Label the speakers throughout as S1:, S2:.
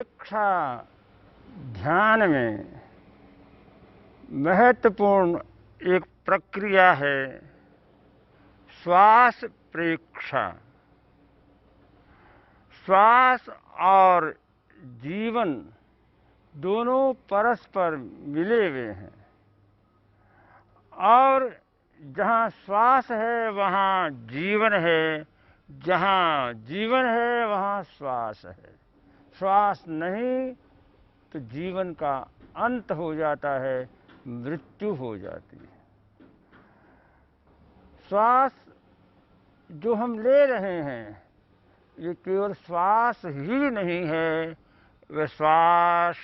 S1: शिक्षा ध्यान में महत्वपूर्ण एक प्रक्रिया है श्वास प्रेक्षा। श्वास और जीवन दोनों परस्पर मिले हुए हैं और जहाँ श्वास है वहाँ जीवन है, जहाँ जीवन है वहाँ श्वास है। श्वास नहीं तो जीवन का अंत हो जाता है, मृत्यु हो जाती है। श्वास जो हम ले रहे हैं ये केवल श्वास ही नहीं है, वह श्वास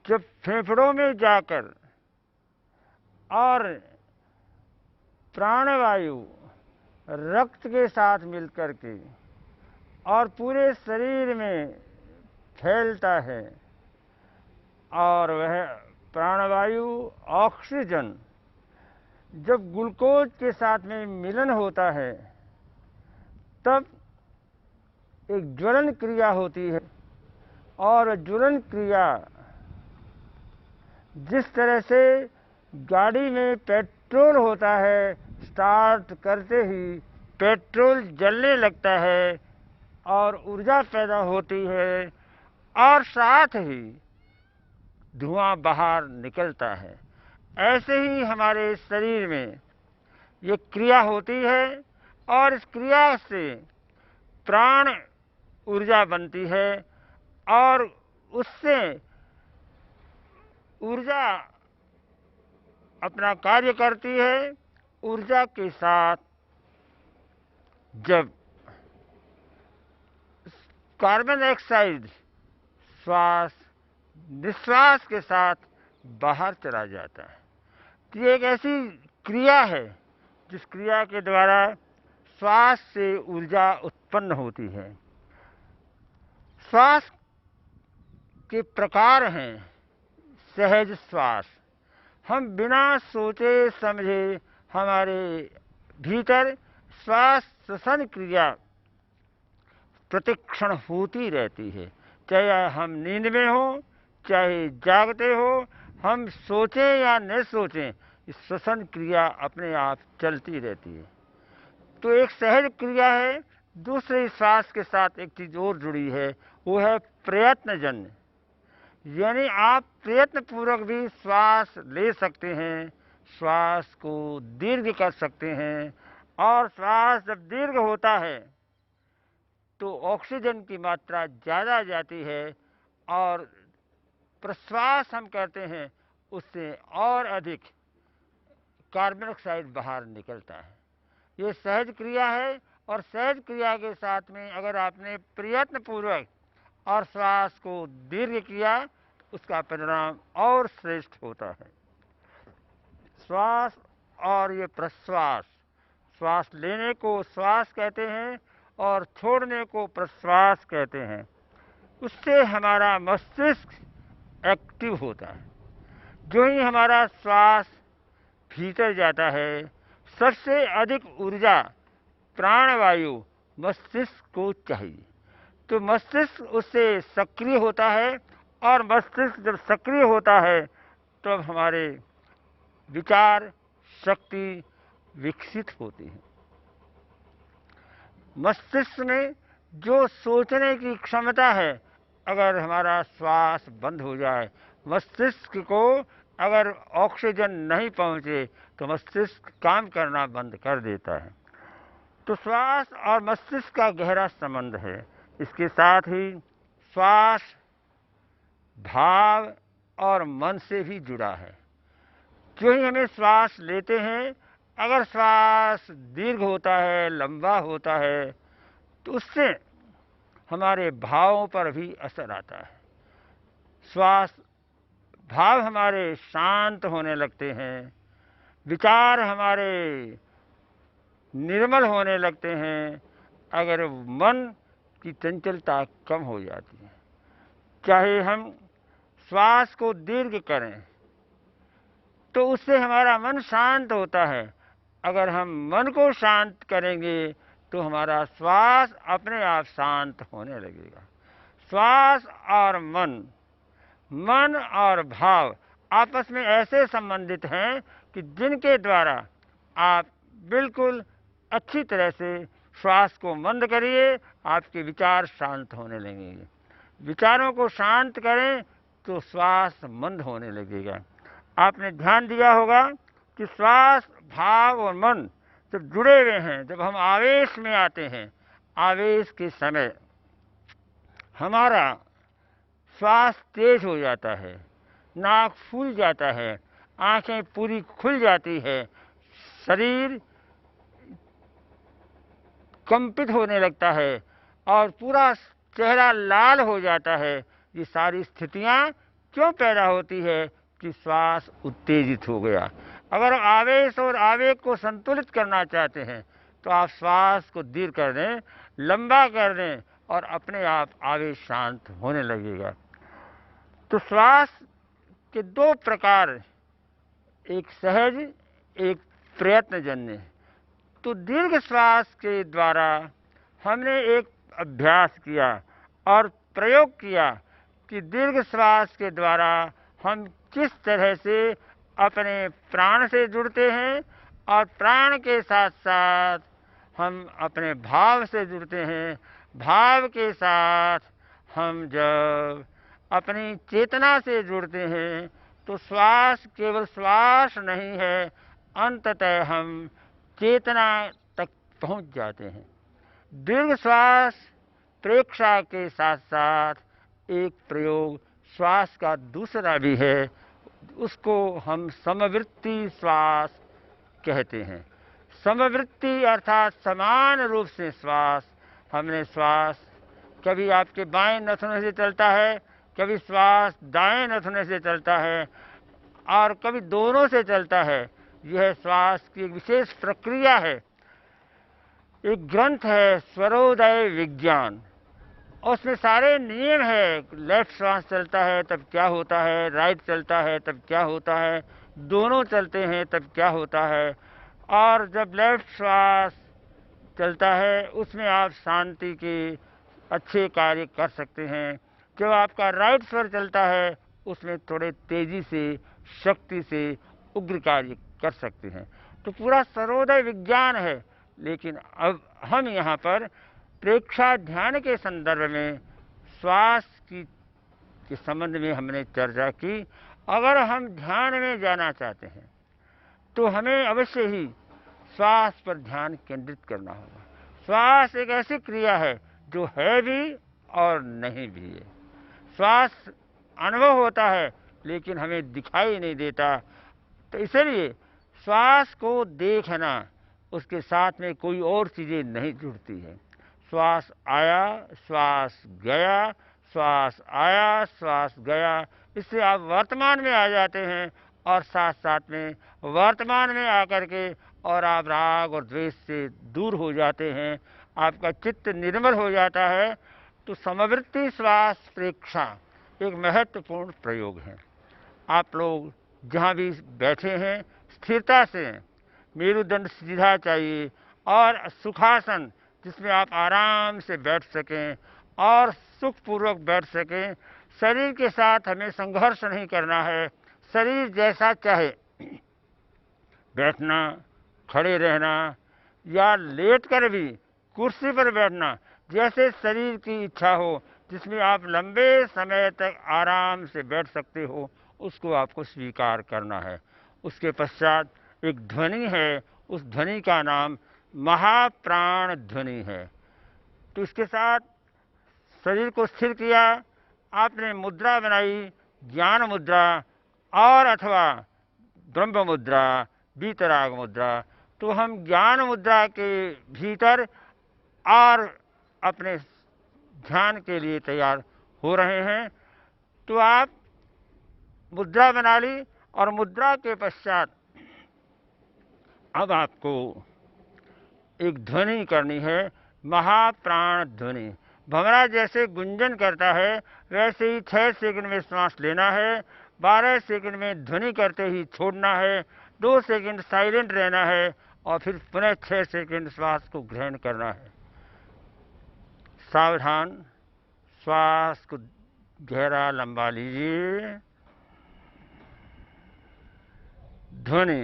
S1: जब फेफड़ों में जाकर और प्राणवायु रक्त के साथ मिलकर के और पूरे शरीर में फैलता है और वह प्राणवायु ऑक्सीजन जब ग्लूकोज के साथ में मिलन होता है तब एक ज्वलन क्रिया होती है। और ज्वलन क्रिया जिस तरह से गाड़ी में पेट्रोल होता है, स्टार्ट करते ही पेट्रोल जलने लगता है और ऊर्जा पैदा होती है और साथ ही धुआं बाहर निकलता है, ऐसे ही हमारे शरीर में ये क्रिया होती है और इस क्रिया से प्राण ऊर्जा बनती है और उससे ऊर्जा अपना कार्य करती है। ऊर्जा के साथ जब कार्बन डाइऑक्साइड श्वास निश्वास के साथ बाहर चला जाता है, तो ये एक ऐसी क्रिया है जिस क्रिया के द्वारा श्वास से ऊर्जा उत्पन्न होती है। श्वास के प्रकार हैं सहज श्वास। हम बिना सोचे समझे हमारे भीतर श्वास श्वसन क्रिया प्रतिक्षण होती रहती है, चाहे हम नींद में हो चाहे जागते हो, हम सोचें या न सोचें इस श्वसन क्रिया अपने आप चलती रहती है। तो एक सहज क्रिया है। दूसरे श्वास के साथ एक चीज़ और जुड़ी है, वो है प्रयत्नजन्य, यानी आप प्रयत्नपूर्वक भी श्वास ले सकते हैं, श्वास को दीर्घ कर सकते हैं और श्वास जब दीर्घ होता है तो ऑक्सीजन की मात्रा ज़्यादा जाती है और प्रश्वास हम करते हैं उससे और अधिक कार्बन डाइऑक्साइड बाहर निकलता है। ये सहज क्रिया है और सहज क्रिया के साथ में अगर आपने प्रयत्नपूर्वक और श्वास को दीर्घ किया उसका परिणाम और श्रेष्ठ होता है। श्वास और ये प्रश्वास, श्वास लेने को श्वास कहते हैं और छोड़ने को प्रश्वास कहते हैं। उससे हमारा मस्तिष्क एक्टिव होता है। जो ही हमारा श्वास भीतर जाता है सबसे अधिक ऊर्जा प्राणवायु मस्तिष्क को चाहिए, तो मस्तिष्क उससे सक्रिय होता है और मस्तिष्क जब सक्रिय होता है तब हमारे विचार शक्ति विकसित होती है। मस्तिष्क में जो सोचने की क्षमता है, अगर हमारा श्वास बंद हो जाए, मस्तिष्क को अगर ऑक्सीजन नहीं पहुंचे तो मस्तिष्क काम करना बंद कर देता है। तो श्वास और मस्तिष्क का गहरा संबंध है। इसके साथ ही श्वास भाव और मन से भी जुड़ा है। जो ही हमें श्वास लेते हैं, अगर श्वास दीर्घ होता है, लंबा होता है, तो उससे हमारे भावों पर भी असर आता है। श्वास भाव हमारे शांत होने लगते हैं, विचार हमारे निर्मल होने लगते हैं, अगर मन की चंचलता कम हो जाती है। चाहे हम श्वास को दीर्घ करें तो उससे हमारा मन शांत होता है। अगर हम मन को शांत करेंगे तो हमारा श्वास अपने आप शांत होने लगेगा। श्वास और मन, मन और भाव आपस में ऐसे संबंधित हैं कि जिनके द्वारा आप बिल्कुल अच्छी तरह से श्वास को मंद करिए, आपके विचार शांत होने लगेंगे। विचारों को शांत करें तो श्वास मंद होने लगेगा। आपने ध्यान दिया होगा कि श्वास, भाव और मन जब जुड़े हुए हैं, जब हम आवेश में आते हैं, आवेश के समय हमारा श्वास तेज हो जाता है, नाक फूल जाता है, आंखें पूरी खुल जाती है, शरीर कंपित होने लगता है और पूरा चेहरा लाल हो जाता है। ये सारी स्थितियां क्यों पैदा होती है कि श्वास उत्तेजित हो गया। अगर आवेश और आवेग को संतुलित करना चाहते हैं तो आप श्वास को दीर्घ कर दें, लंबा कर दें और अपने आप आवेश शांत होने लगेगा। तो श्वास के दो प्रकार, एक सहज, एक प्रयत्नजन्य। तो दीर्घ श्वास के द्वारा हमने एक अभ्यास किया और प्रयोग किया कि दीर्घ श्वास के द्वारा हम किस तरह से अपने प्राण से जुड़ते हैं और प्राण के साथ साथ हम अपने भाव से जुड़ते हैं। भाव के साथ हम जब अपनी चेतना से जुड़ते हैं तो श्वास केवल श्वास नहीं है, अंततः हम चेतना तक पहुंच जाते हैं। दीर्घ श्वास प्रेक्षा के साथ साथ एक प्रयोग श्वास का दूसरा भी है, उसको हम समवृत्ति श्वास कहते हैं। समवृत्ति अर्थात समान रूप से श्वास। हमने श्वास कभी आपके बाएं नथुने से चलता है, कभी श्वास दाएं नथुने से चलता है और कभी दोनों से चलता है। यह श्वास की एक विशेष प्रक्रिया है। एक ग्रंथ है स्वरोदय विज्ञान, उसमें सारे नियम है। लेफ्ट श्वास चलता है तब क्या होता है, राइट चलता है तब क्या होता है, दोनों चलते हैं तब क्या होता है। और जब लेफ्ट श्वास चलता है उसमें आप शांति के अच्छे कार्य कर सकते हैं। जब आपका राइट स्वर चलता है उसमें थोड़े तेजी से, शक्ति से उग्र कार्य कर सकते हैं। तो पूरा सर्वोदय विज्ञान है। लेकिन अब हम यहाँ पर प्रेक्षा ध्यान के संदर्भ में श्वास के संबंध में हमने चर्चा की। अगर हम ध्यान में जाना चाहते हैं तो हमें अवश्य ही श्वास पर ध्यान केंद्रित करना होगा। श्वास एक ऐसी क्रिया है जो है भी और नहीं भी है। श्वास अनुभव होता है लेकिन हमें दिखाई नहीं देता। तो इसलिए श्वास को देखना, उसके साथ में कोई और चीज़ें नहीं जुड़ती है। श्वास आया, श्वास गया, श्वास आया, श्वास गया, इससे आप वर्तमान में आ जाते हैं और साथ साथ में वर्तमान में आकर के और आप राग और द्वेष से दूर हो जाते हैं, आपका चित्त निर्मल हो जाता है। तो समवृत्ति श्वास प्रेक्षा एक महत्वपूर्ण प्रयोग है। आप लोग जहाँ भी बैठे हैं स्थिरता से, मेरुदंड सीधा चाहिए और सुखासन जिसमें आप आराम से बैठ सकें और सुखपूर्वक बैठ सकें। शरीर के साथ हमें संघर्ष नहीं करना है। शरीर जैसा चाहे, बैठना, खड़े रहना या लेटकर भी कुर्सी पर बैठना, जैसे शरीर की इच्छा हो, जिसमें आप लंबे समय तक आराम से बैठ सकते हो, उसको आपको स्वीकार करना है। उसके पश्चात एक ध्वनि है, उस ध्वनि का नाम महाप्राण ध्वनि है। तो इसके साथ शरीर को स्थिर किया, आपने मुद्रा बनाई, ज्ञान मुद्रा और अथवा ब्रह्म मुद्रा, वीतराग मुद्रा। तो हम ज्ञान मुद्रा के भीतर और अपने ध्यान के लिए तैयार हो रहे हैं। तो आप मुद्रा बना ली और मुद्रा के पश्चात अब आपको एक ध्वनि करनी है, महाप्राण ध्वनि। भंवरा जैसे गुंजन करता है वैसे ही 6 सेकंड में श्वास लेना है, 12 सेकंड में ध्वनि करते ही छोड़ना है, 2 सेकंड साइलेंट रहना है और फिर पुनः 6 सेकंड श्वास को ग्रहण करना है। सावधान, श्वास को गहरा लंबा लीजिए। ध्वनि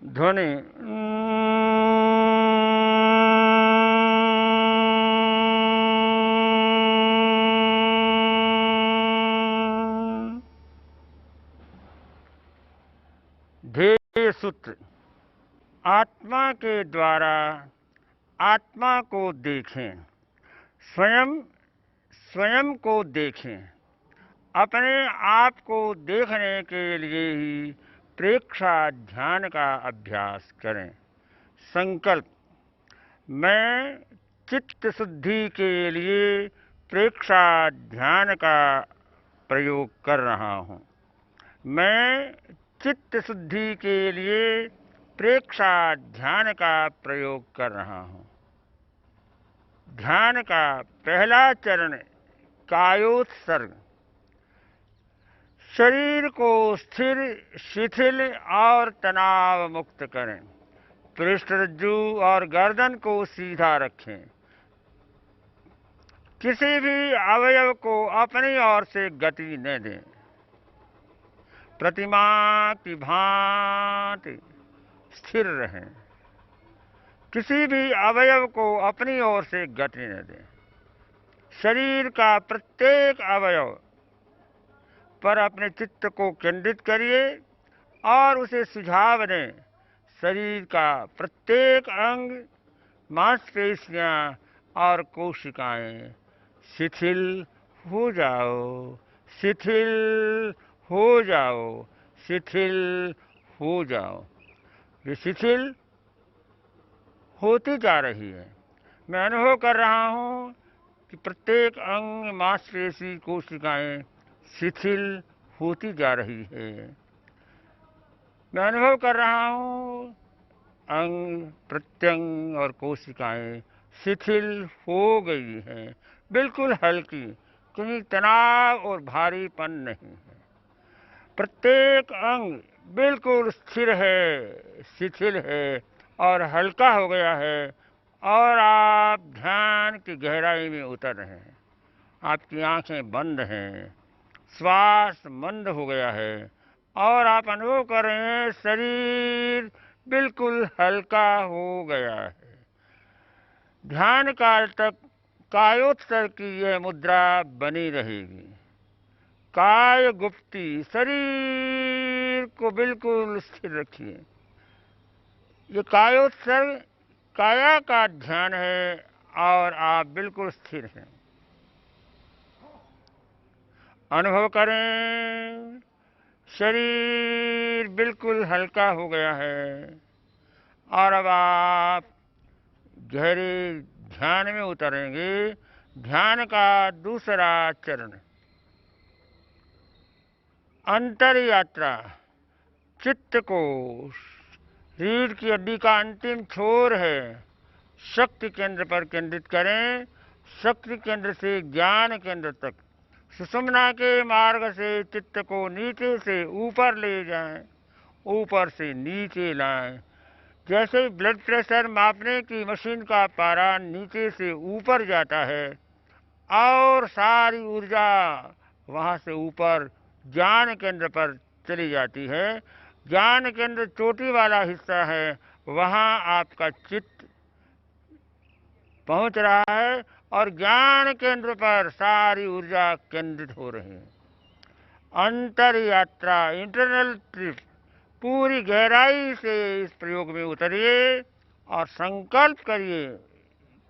S1: ध्वनि ध्येय सूत्र। आत्मा के द्वारा आत्मा को देखें, स्वयं को देखें। अपने आप को देखने के लिए ही प्रेक्षा ध्यान का अभ्यास करें। संकल्प। मैं चित्त शुद्धि के लिए प्रेक्षा ध्यान का प्रयोग कर रहा हूँ। मैं चित्त शुद्धि के लिए प्रेक्षा ध्यान का प्रयोग कर रहा हूँ। ध्यान का पहला चरण कायोत्सर्ग। शरीर को स्थिर, शिथिल और तनाव मुक्त करें। पृष्ठरज्जु और गर्दन को सीधा रखें। किसी भी अवयव को अपनी ओर से गति न दें। प्रतिमा की भांति स्थिर रहें। किसी भी अवयव को अपनी ओर से गति न दें। शरीर का प्रत्येक अवयव पर अपने चित्त को केंद्रित करिए और उसे सुझाव दें। शरीर का प्रत्येक अंग, मांसपेशियां और कोशिकाएं शिथिल हो जाओ, शिथिल हो जाओ, शिथिल हो जाओ। ये शिथिल होती जा रही है। मैं अनुभव कर रहा हूँ कि प्रत्येक अंग, मांसपेशी, कोशिकाएं शिथिल होती जा रही है। मैं अनुभव कर रहा हूँ अंग, प्रत्यंग और कोशिकाएं शिथिल हो गई हैं, बिल्कुल हल्की, कहीं तनाव और भारीपन नहीं है। प्रत्येक अंग बिल्कुल स्थिर है, शिथिल है और हल्का हो गया है और आप ध्यान की गहराई में उतर रहे हैं। आपकी आंखें बंद हैं, श्वास मंद हो गया है और आप अनुभव कर रहे हैं शरीर बिल्कुल हल्का हो गया है। ध्यान काल तक कायोत्सर्ग की यह मुद्रा बनी रहेगी। काय गुप्ती, शरीर को बिल्कुल स्थिर रखिए। ये कायोत्सर्ग काया का ध्यान है और आप बिल्कुल स्थिर हैं। अनुभव करें शरीर बिल्कुल हल्का हो गया है और अब आप गहरे ध्यान में उतरेंगे। ध्यान का दूसरा चरण अंतर यात्रा। चित्त को रीढ़ की हड्डी का अंतिम छोर है, शक्ति केंद्र पर केंद्रित करें। शक्ति केंद्र से ज्ञान केंद्र तक सुषुम्ना के मार्ग से चित्त को नीचे से ऊपर ले जाएं, ऊपर से नीचे लाएं। जैसे ब्लड प्रेशर मापने की मशीन का पारा नीचे से ऊपर जाता है और सारी ऊर्जा वहाँ से ऊपर ज्ञान केंद्र पर चली जाती है। ज्ञान केंद्र चोटी वाला हिस्सा है, वहाँ आपका चित्त पहुँच रहा है और ज्ञान केंद्र पर सारी ऊर्जा केंद्रित हो रही है। अंतर यात्रा, इंटरनल ट्रिप। पूरी गहराई से इस प्रयोग में उतरिए और संकल्प करिए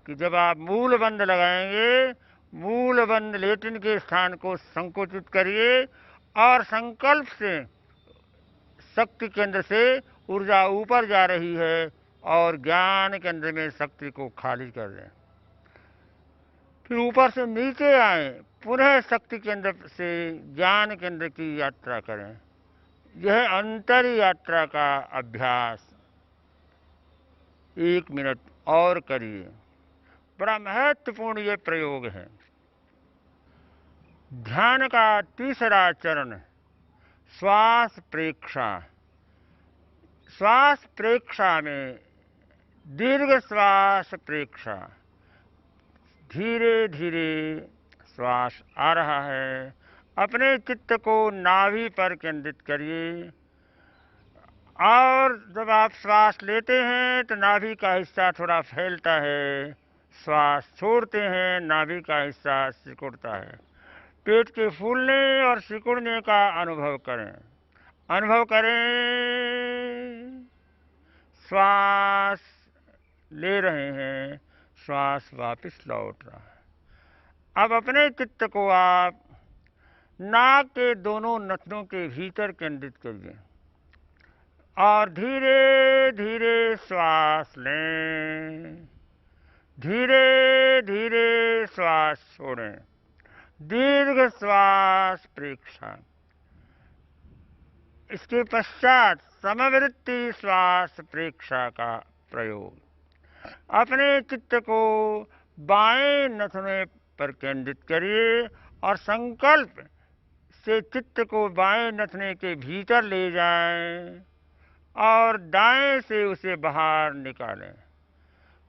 S1: कि जब आप मूल बंद लगाएंगे, मूल बंद लेटिन के स्थान को संकुचित करिए और संकल्प से शक्ति केंद्र से ऊर्जा ऊपर जा रही है और ज्ञान केंद्र में शक्ति को खाली कर दें। फिर ऊपर से नीचे आए, पुनः शक्ति केंद्र से ज्ञान केंद्र की यात्रा करें। यह अंतर यात्रा का अभ्यास 1 मिनट और करिए। बड़ा महत्वपूर्ण ये प्रयोग है। ध्यान का तीसरा चरण श्वास प्रेक्षा। श्वास प्रेक्षा में दीर्घ श्वास प्रेक्षा, धीरे धीरे श्वास आ रहा है। अपने चित्त को नाभि पर केंद्रित करिए और जब आप श्वास लेते हैं तो नाभि का हिस्सा थोड़ा फैलता है, श्वास छोड़ते हैं नाभि का हिस्सा सिकुड़ता है। पेट के फूलने और सिकुड़ने का अनुभव करें। अनुभव करें श्वास ले रहे हैं, श्वास वापस लौट रहा है। अब अपने चित्त को आप नाक के दोनों नथनों के भीतर केंद्रित करिए और धीरे धीरे श्वास लें, धीरे धीरे श्वास छोड़ें। दीर्घ श्वास प्रेक्षा। इसके पश्चात समवृत्ति श्वास प्रेक्षा का प्रयोग। अपने चित्त को बाएं नथने पर केंद्रित करिए और संकल्प से चित्त को बाएं नथने के भीतर ले जाएं और दाएं से उसे बाहर निकालें।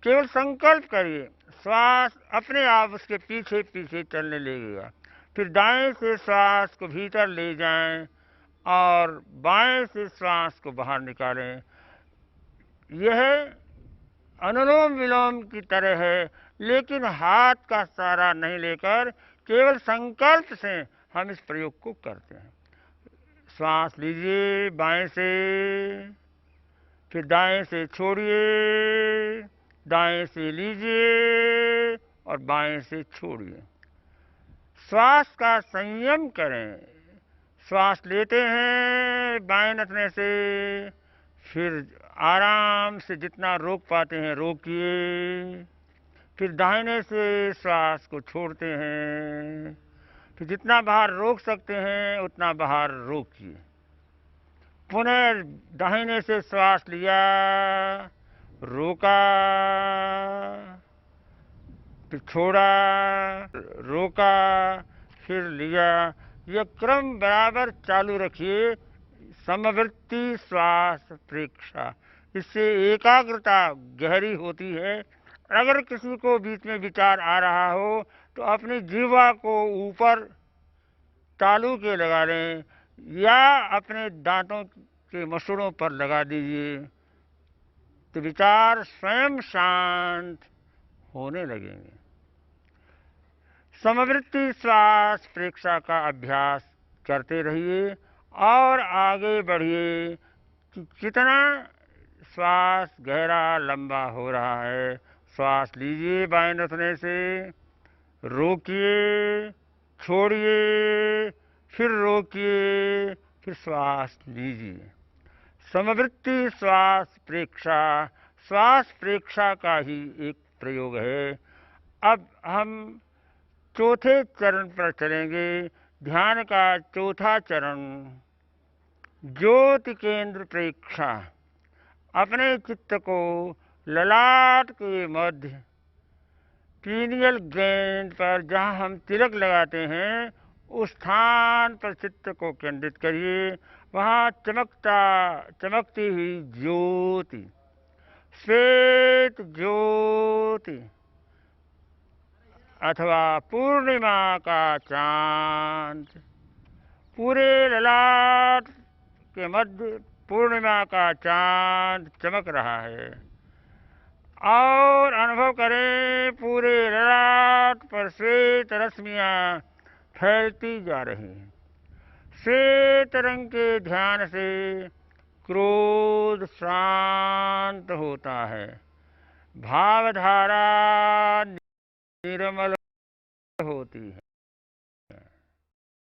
S1: केवल संकल्प करिए, श्वास अपने आप उसके पीछे पीछे चलने लगेगा। फिर दाएं से श्वास को भीतर ले जाएं और बाएं से श्वास को बाहर निकालें। यह अनुलोम विलोम की तरह है, लेकिन हाथ का सहारा नहीं लेकर केवल संकल्प से हम इस प्रयोग को करते हैं। श्वास लीजिए बाएं से, फिर दाएं से छोड़िए, दाएं से लीजिए और बाएं से छोड़िए। श्वास का संयम करें। श्वास लेते हैं बाएं नथने से, फिर आराम से जितना रोक पाते हैं रोकिए। फिर दाहिने से श्वास को छोड़ते हैं, फिर जितना बाहर रोक सकते हैं उतना बाहर रोकिए। पुनः दाहिने से श्वास लिया, रोका, फिर छोड़ा, रोका, फिर लिया। यह क्रम बराबर चालू रखिए। समवृत्ति श्वास प्रेक्षा, इससे एकाग्रता गहरी होती है। अगर किसी को बीच में विचार आ रहा हो तो अपनी जीवा को ऊपर तालू के लगा लें या अपने दांतों के मसूड़ों पर लगा दीजिए, तो विचार स्वयं शांत होने लगेंगे। समवृत्ति श्वास प्रेक्षा का अभ्यास करते रहिए और आगे बढ़िए कि कितना श्वास गहरा लंबा हो रहा है। श्वास लीजिए बाएं नथने से, रोकिए, छोड़िए, फिर रोकिए, फिर श्वास लीजिए। समवृत्ति श्वास प्रेक्षा श्वास प्रेक्षा का ही एक प्रयोग है। अब हम चौथे चरण पर चलेंगे। ध्यान का चौथा चरण ज्योति केंद्र प्रेक्षा। अपने चित्त को ललाट के मध्य पीनियल ग्लैंड पर, जहाँ हम तिलक लगाते हैं, उस स्थान पर चित्त को केंद्रित करिए। वहाँ चमकती हुई ज्योति, श्वेत ज्योति अथवा पूर्णिमा का चांद, पूरे ललाट के मध्य पूर्णिमा का चांद चमक रहा है और अनुभव करें पूरे ललाट पर श्वेत रश्मियाँ फैलती जा रही हैं। श्वेत रंग के ध्यान से क्रोध शांत होता है, भावधारा निर्मल होती है।